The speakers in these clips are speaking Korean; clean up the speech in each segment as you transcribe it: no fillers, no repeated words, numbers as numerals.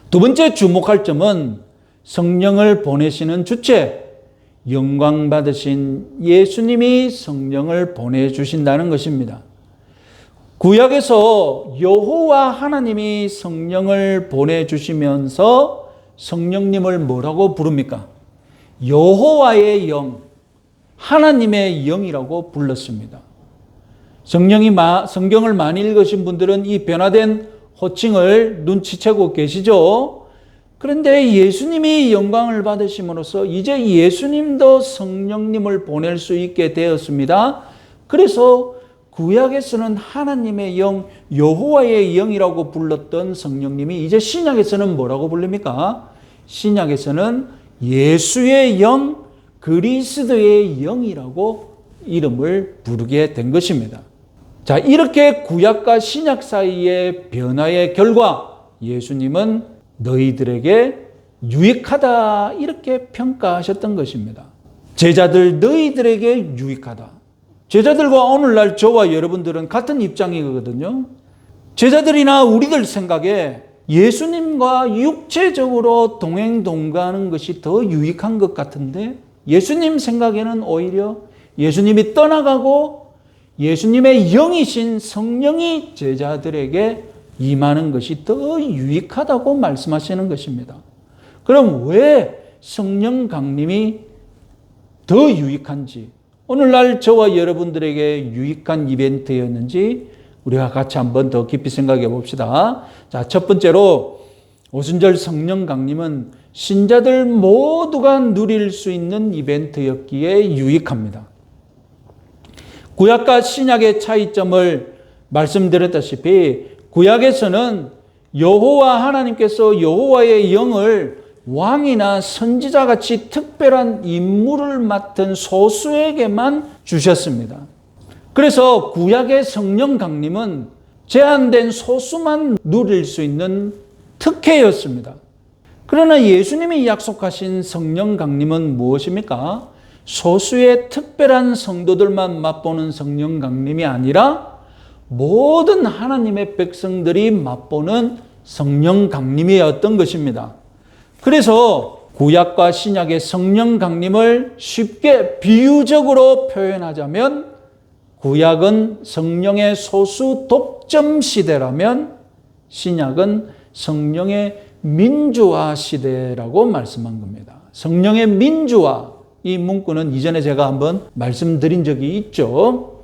두 번째 주목할 점은 성령을 보내시는 주체, 영광 받으신 예수님이 성령을 보내주신다는 것입니다. 구약에서 여호와 하나님이 성령을 보내주시면서 성령님을 뭐라고 부릅니까? 여호와의 영, 하나님의 영이라고 불렀습니다. 성경을 많이 읽으신 분들은 이 변화된 호칭을 눈치채고 계시죠? 그런데 예수님이 영광을 받으심으로써 이제 예수님도 성령님을 보낼 수 있게 되었습니다. 그래서 구약에서는 하나님의 영, 여호와의 영이라고 불렀던 성령님이 이제 신약에서는 뭐라고 불립니까? 신약에서는 예수의 영, 그리스도의 영이라고 이름을 부르게 된 것입니다. 자, 이렇게 구약과 신약 사이의 변화의 결과 예수님은 너희들에게 유익하다 이렇게 평가하셨던 것입니다. 제자들 너희들에게 유익하다. 제자들과 오늘날 저와 여러분들은 같은 입장이거든요. 제자들이나 우리들 생각에 예수님과 육체적으로 동행동거하는 것이 더 유익한 것 같은데 예수님 생각에는 오히려 예수님이 떠나가고 예수님의 영이신 성령이 제자들에게 임하는 것이 더 유익하다고 말씀하시는 것입니다. 그럼 왜 성령 강림이 더 유익한지, 오늘날 저와 여러분들에게 유익한 이벤트였는지 우리가 같이 한번 더 깊이 생각해 봅시다. 자, 첫 번째로 오순절 성령 강림은 신자들 모두가 누릴 수 있는 이벤트였기에 유익합니다. 구약과 신약의 차이점을 말씀드렸다시피 구약에서는 여호와 하나님께서 여호와의 영을 왕이나 선지자같이 특별한 임무를 맡은 소수에게만 주셨습니다. 그래서 구약의 성령 강림은 제한된 소수만 누릴 수 있는 특혜였습니다. 그러나 예수님이 약속하신 성령 강림은 무엇입니까? 소수의 특별한 성도들만 맛보는 성령 강림이 아니라 모든 하나님의 백성들이 맛보는 성령 강림이었던 것입니다. 그래서 구약과 신약의 성령 강림을 쉽게 비유적으로 표현하자면 구약은 성령의 소수 독점 시대라면 신약은 성령의 민주화 시대라고 말씀한 겁니다. 성령의 민주화, 이 문구는 이전에 제가 한번 말씀드린 적이 있죠.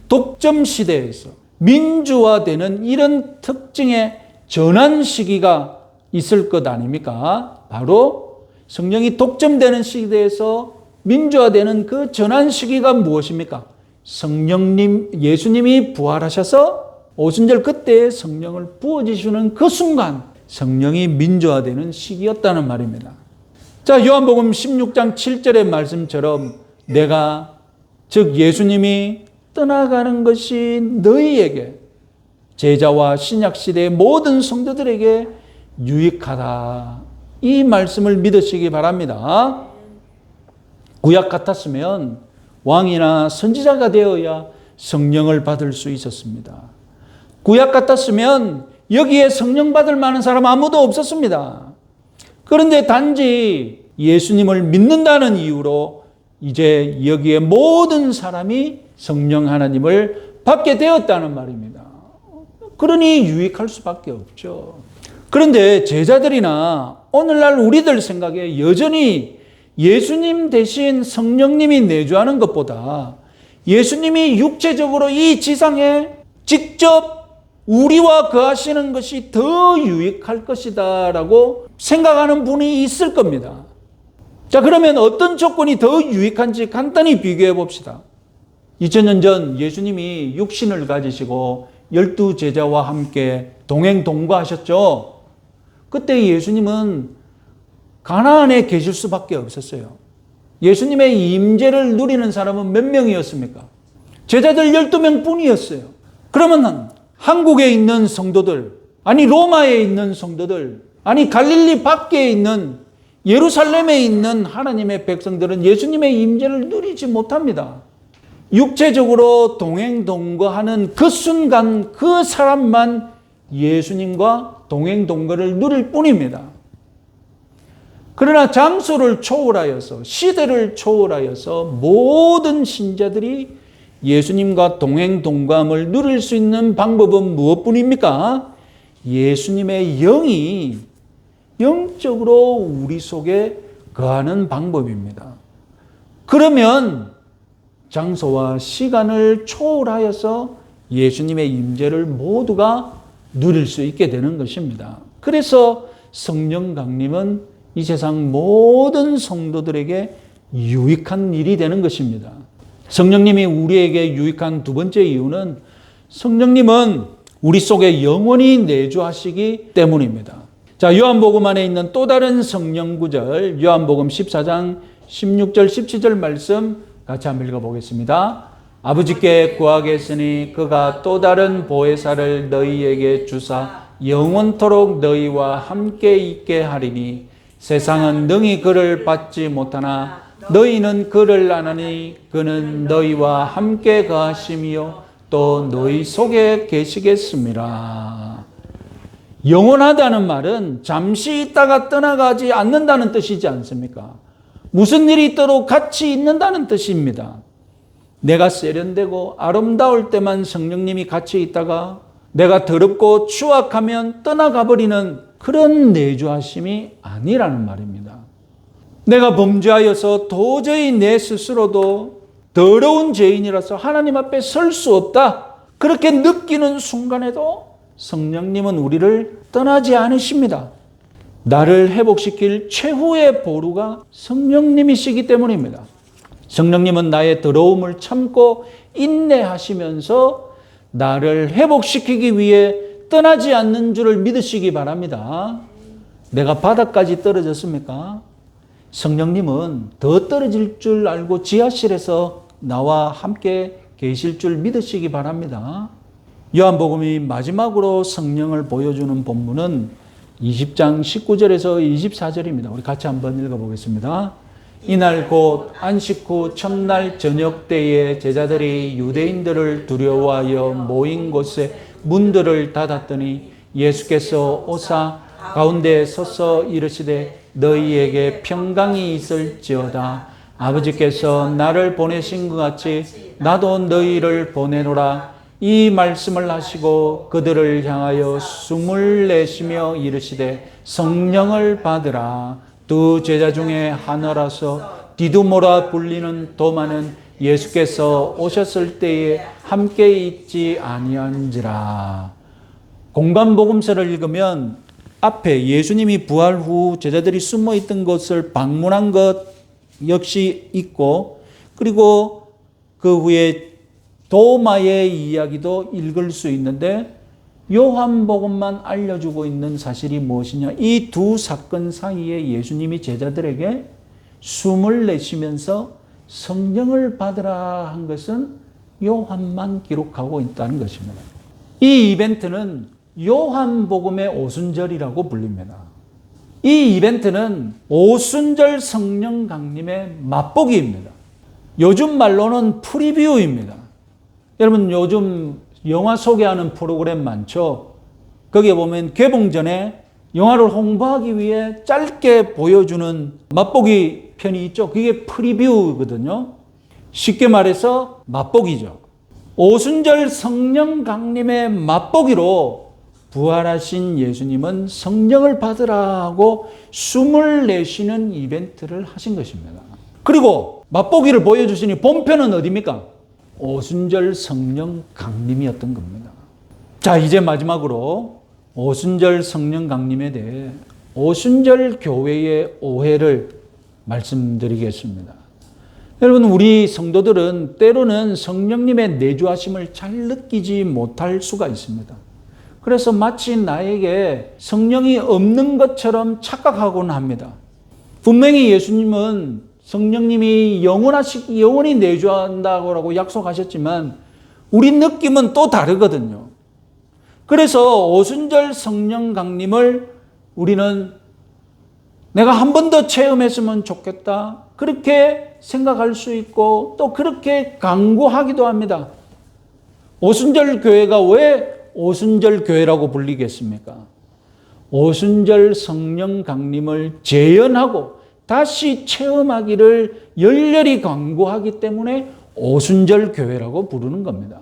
독점 시대에서 민주화되는 이런 특징의 전환 시기가 있을 것 아닙니까? 바로 성령이 독점되는 시대에서 민주화되는 그 전환 시기가 무엇입니까? 성령님, 예수님이 부활하셔서 오순절 그때에 성령을 부어주시는 그 순간 성령이 민주화되는 시기였다는 말입니다. 자, 요한복음 16장 7절의 말씀처럼 내가, 즉 예수님이 떠나가는 것이 너희에게, 제자와 신약시대의 모든 성도들에게 유익하다. 이 말씀을 믿으시기 바랍니다. 구약 같았으면 왕이나 선지자가 되어야 성령을 받을 수 있었습니다. 구약 같았으면 여기에 성령 받을 만한 사람 아무도 없었습니다. 그런데 단지 예수님을 믿는다는 이유로 이제 여기에 모든 사람이 성령 하나님을 받게 되었다는 말입니다. 그러니 유익할 수밖에 없죠. 그런데 제자들이나 오늘날 우리들 생각에 여전히 예수님 대신 성령님이 내주하는 것보다 예수님이 육체적으로 이 지상에 직접 우리와 거하시는 것이 더 유익할 것이다 라고 생각하는 분이 있을 겁니다. 자, 그러면 어떤 조건이 더 유익한지 간단히 비교해 봅시다. 2000년 전 예수님이 육신을 가지시고 12제자와 함께 동행동거하셨죠. 그때 예수님은 가나안에 계실 수밖에 없었어요. 예수님의 임재를 누리는 사람은 몇 명이었습니까? 제자들 12명 뿐이었어요. 그러면 한국에 있는 성도들, 아니 로마에 있는 성도들, 아니 갈릴리 밖에 있는 예루살렘에 있는 하나님의 백성들은 예수님의 임재를 누리지 못합니다. 육체적으로 동행동거하는 그 순간 그 사람만 예수님과 동행동거를 누릴 뿐입니다. 그러나 장소를 초월하여서, 시대를 초월하여서 모든 신자들이 예수님과 동행동감을 누릴 수 있는 방법은 무엇뿐입니까? 예수님의 영이 영적으로 우리 속에 거하는 방법입니다. 그러면 장소와 시간을 초월하여서 예수님의 임재를 모두가 누릴 수 있게 되는 것입니다. 그래서 성령 강림은 이 세상 모든 성도들에게 유익한 일이 되는 것입니다. 성령님이 우리에게 유익한 두 번째 이유는 성령님은 우리 속에 영원히 내주하시기 때문입니다. 자, 요한복음 안에 있는 또 다른 성령 구절, 요한복음 14장 16절 17절 말씀 같이 한번 읽어보겠습니다. 아버지께 구하겠으니 그가 또 다른 보혜사를 너희에게 주사 영원토록 너희와 함께 있게 하리니 세상은 능히 그를 받지 못하나 너희는 그를 아나니 그는 너희와 함께 거하심이요 또 너희 속에 계시겠습니다. 영원하다는 말은 잠시 있다가 떠나가지 않는다는 뜻이지 않습니까? 무슨 일이 있도록 같이 있는다는 뜻입니다. 내가 세련되고 아름다울 때만 성령님이 같이 있다가 내가 더럽고 추악하면 떠나가 버리는 그런 내주하심이 아니라는 말입니다. 내가 범죄하여서 도저히 내 스스로도 더러운 죄인이라서 하나님 앞에 설 수 없다, 그렇게 느끼는 순간에도 성령님은 우리를 떠나지 않으십니다. 나를 회복시킬 최후의 보루가 성령님이시기 때문입니다. 성령님은 나의 더러움을 참고 인내하시면서 나를 회복시키기 위해 떠나지 않는 줄을 믿으시기 바랍니다. 내가 바닥까지 떨어졌습니까? 성령님은 더 떨어질 줄 알고 지하실에서 나와 함께 계실 줄 믿으시기 바랍니다. 요한복음이 마지막으로 성령을 보여주는 본문은 20장 19절에서 24절입니다. 우리 같이 한번 읽어보겠습니다. 이날 곧 안식 후 첫날 저녁 때에 제자들이 유대인들을 두려워하여 모인 곳에 문들을 닫았더니 예수께서 오사 가운데 서서 이르시되 너희에게 평강이 있을지어다. 아버지께서 나를 보내신 것 같이 나도 너희를 보내노라. 이 말씀을 하시고 그들을 향하여 숨을 내쉬며 이르시되 성령을 받으라. 두 제자 중에 하나라서 디두모라 불리는 도마는 예수께서 오셨을 때에 함께 있지 아니한지라. 공간복음서를 읽으면 앞에 예수님이 부활 후 제자들이 숨어 있던 것을 방문한 것 역시 있고, 그리고 그 후에 도마의 이야기도 읽을 수 있는데 요한복음만 알려주고 있는 사실이 무엇이냐? 이 두 사건 사이에 예수님이 제자들에게 숨을 내쉬면서 성령을 받으라 한 것은 요한만 기록하고 있다는 것입니다. 이 이벤트는 요한복음의 오순절이라고 불립니다. 이 이벤트는 오순절 성령 강림의 맛보기입니다. 요즘 말로는 프리뷰입니다. 여러분 요즘 영화 소개하는 프로그램 많죠? 거기에 보면 개봉 전에 영화를 홍보하기 위해 짧게 보여주는 맛보기 편이 있죠. 그게 프리뷰거든요. 쉽게 말해서 맛보기죠. 오순절 성령 강림의 맛보기로 부활하신 예수님은 성령을 받으라고 숨을 내쉬는 이벤트를 하신 것입니다. 그리고 맛보기를 보여주시니 본편은 어디입니까? 오순절 성령 강림이었던 겁니다. 자, 이제 마지막으로 오순절 성령 강림에 대해 오순절 교회의 오해를 말씀드리겠습니다. 여러분, 우리 성도들은 때로는 성령님의 내주하심을 잘 느끼지 못할 수가 있습니다. 그래서 마치 나에게 성령이 없는 것처럼 착각하곤 합니다. 분명히 예수님은 성령님이 영원히 내주한다고 약속하셨지만 우리 느낌은 또 다르거든요. 그래서 오순절 성령 강림을 우리는 내가 한 번 더 체험했으면 좋겠다, 그렇게 생각할 수 있고 또 그렇게 간구하기도 합니다. 오순절 교회가 왜 오순절 교회라고 불리겠습니까? 오순절 성령 강림을 재현하고 다시 체험하기를 열렬히 강구하기 때문에 오순절 교회라고 부르는 겁니다.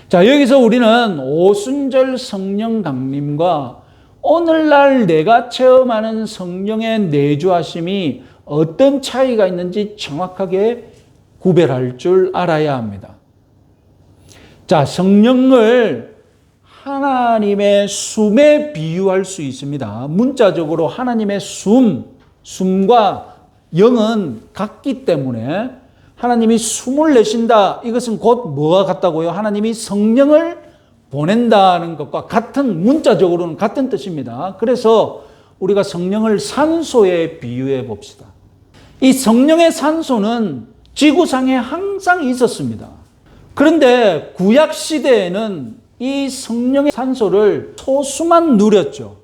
자, 여기서 우리는 오순절 성령 강림과 오늘날 내가 체험하는 성령의 내주하심이 어떤 차이가 있는지 정확하게 구별할 줄 알아야 합니다. 자, 성령을 하나님의 숨에 비유할 수 있습니다. 문자적으로 하나님의 숨과 영은 같기 때문에 하나님이 숨을 내쉰다. 이것은 곧 뭐와 같다고요? 하나님이 성령을 보낸다는 것과 같은, 문자적으로는 같은 뜻입니다. 그래서 우리가 성령을 산소에 비유해 봅시다. 이 성령의 산소는 지구상에 항상 있었습니다. 그런데 구약 시대에는 이 성령의 산소를 소수만 누렸죠.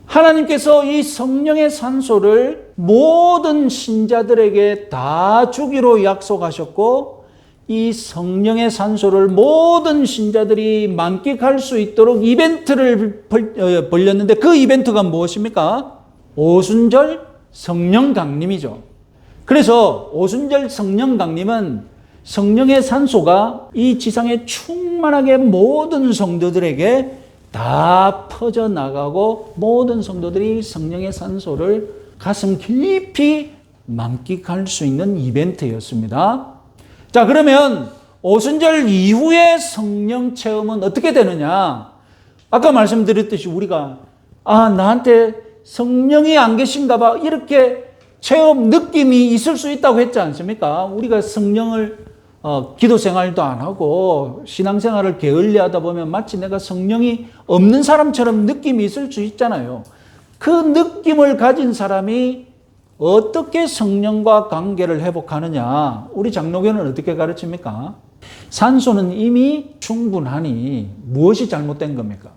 하나님께서 이 성령의 산소를 모든 신자들에게 다 주기로 약속하셨고, 이 성령의 산소를 모든 신자들이 만끽할 수 있도록 이벤트를 벌였는데, 그 이벤트가 무엇입니까? 오순절 성령 강림이죠. 그래서 오순절 성령 강림은 성령의 산소가 이 지상에 충만하게 모든 성도들에게 다 퍼져나가고 모든 성도들이 성령의 산소를 가슴 깊이 만끽할 수 있는 이벤트였습니다. 자, 그러면 오순절 이후의 성령 체험은 어떻게 되느냐? 아까 말씀드렸듯이 우리가 나한테 성령이 안 계신가 봐, 이렇게 체험 느낌이 있을 수 있다고 했지 않습니까? 우리가 성령을 기도 생활도 안 하고 신앙생활을 게을리하다 보면 마치 내가 성령이 없는 사람처럼 느낌이 있을 수 있잖아요. 그 느낌을 가진 사람이 어떻게 성령과 관계를 회복하느냐? 우리 장로교는 어떻게 가르칩니까? 산소는 이미 충분하니 무엇이 잘못된 겁니까?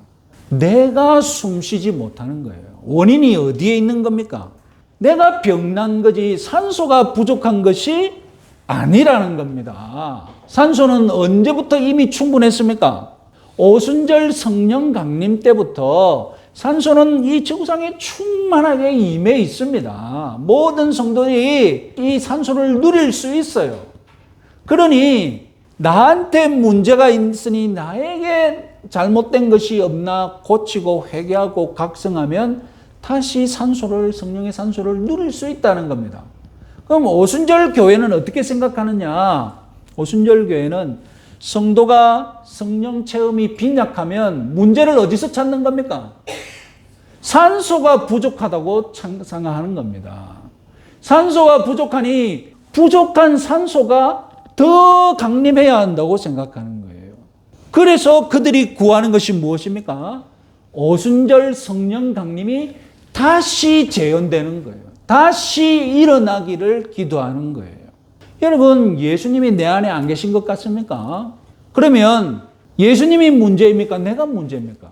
내가 숨쉬지 못하는 거예요. 원인이 어디에 있는 겁니까? 내가 병난 거지 산소가 부족한 것이 아니라는 겁니다. 산소는 언제부터 이미 충분했습니까? 오순절 성령 강림 때부터 산소는 이 지구상에 충만하게 임해 있습니다. 모든 성도들이 이 산소를 누릴 수 있어요. 그러니 나한테 문제가 있으니 나에게 잘못된 것이 없나 고치고 회개하고 각성하면 다시 성령의 산소를 누릴 수 있다는 겁니다. 그럼 오순절 교회는 어떻게 생각하느냐? 오순절 교회는 성도가 성령 체험이 빈약하면 문제를 어디서 찾는 겁니까? 산소가 부족하다고 생각하는 겁니다. 산소가 부족하니 부족한 산소가 더 강림해야 한다고 생각하는 거예요. 그래서 그들이 구하는 것이 무엇입니까? 오순절 성령 강림이 다시 재현되는 거예요. 다시 일어나기를 기도하는 거예요. 여러분, 예수님이 내 안에 안 계신 것 같습니까? 그러면 예수님이 문제입니까? 내가 문제입니까?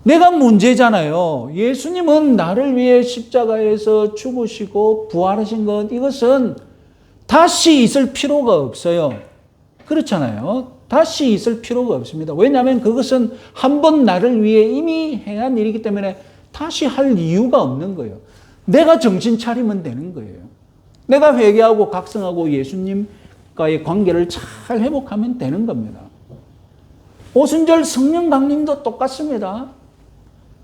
내가 문제잖아요. 예수님은 나를 위해 십자가에서 죽으시고 부활하신 것, 이것은 다시 있을 필요가 없어요. 그렇잖아요. 다시 있을 필요가 없습니다. 왜냐하면 그것은 한 번 나를 위해 이미 행한 일이기 때문에 다시 할 이유가 없는 거예요. 내가 정신 차리면 되는 거예요. 내가 회개하고 각성하고 예수님과의 관계를 잘 회복하면 되는 겁니다. 오순절 성령 강림도 똑같습니다.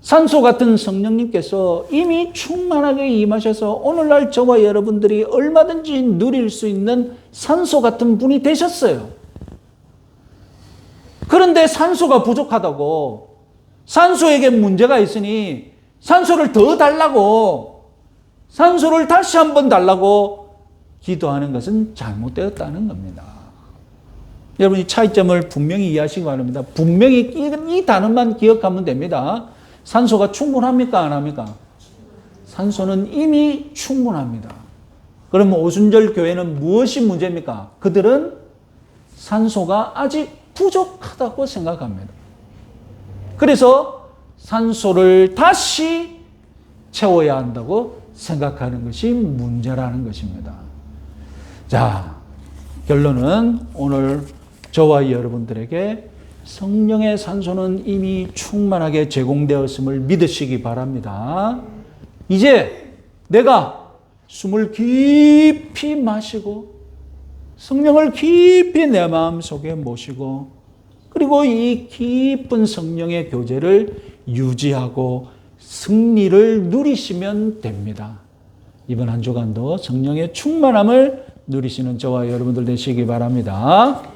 산소 같은 성령님께서 이미 충만하게 임하셔서 오늘날 저와 여러분들이 얼마든지 누릴 수 있는 산소 같은 분이 되셨어요. 그런데 산소가 부족하다고, 산소에게 문제가 있으니 산소를 더 달라고, 산소를 다시 한번 달라고 기도하는 것은 잘못되었다는 겁니다. 여러분, 이 차이점을 분명히 이해하시기 바랍니다. 분명히 이 단어만 기억하면 됩니다. 산소가 충분합니까? 안 합니까? 산소는 이미 충분합니다. 그러면 오순절 교회는 무엇이 문제입니까? 그들은 산소가 아직 부족하다고 생각합니다. 그래서 산소를 다시 채워야 한다고 생각하는 것이 문제라는 것입니다. 자, 결론은 오늘 저와 여러분들에게 성령의 산소는 이미 충만하게 제공되었음을 믿으시기 바랍니다. 이제 내가 숨을 깊이 마시고 성령을 깊이 내 마음속에 모시고 그리고 이 깊은 성령의 교제를 유지하고 승리를 누리시면 됩니다. 이번 한 주간도 성령의 충만함을 누리시는 저와 여러분들 되시기 바랍니다.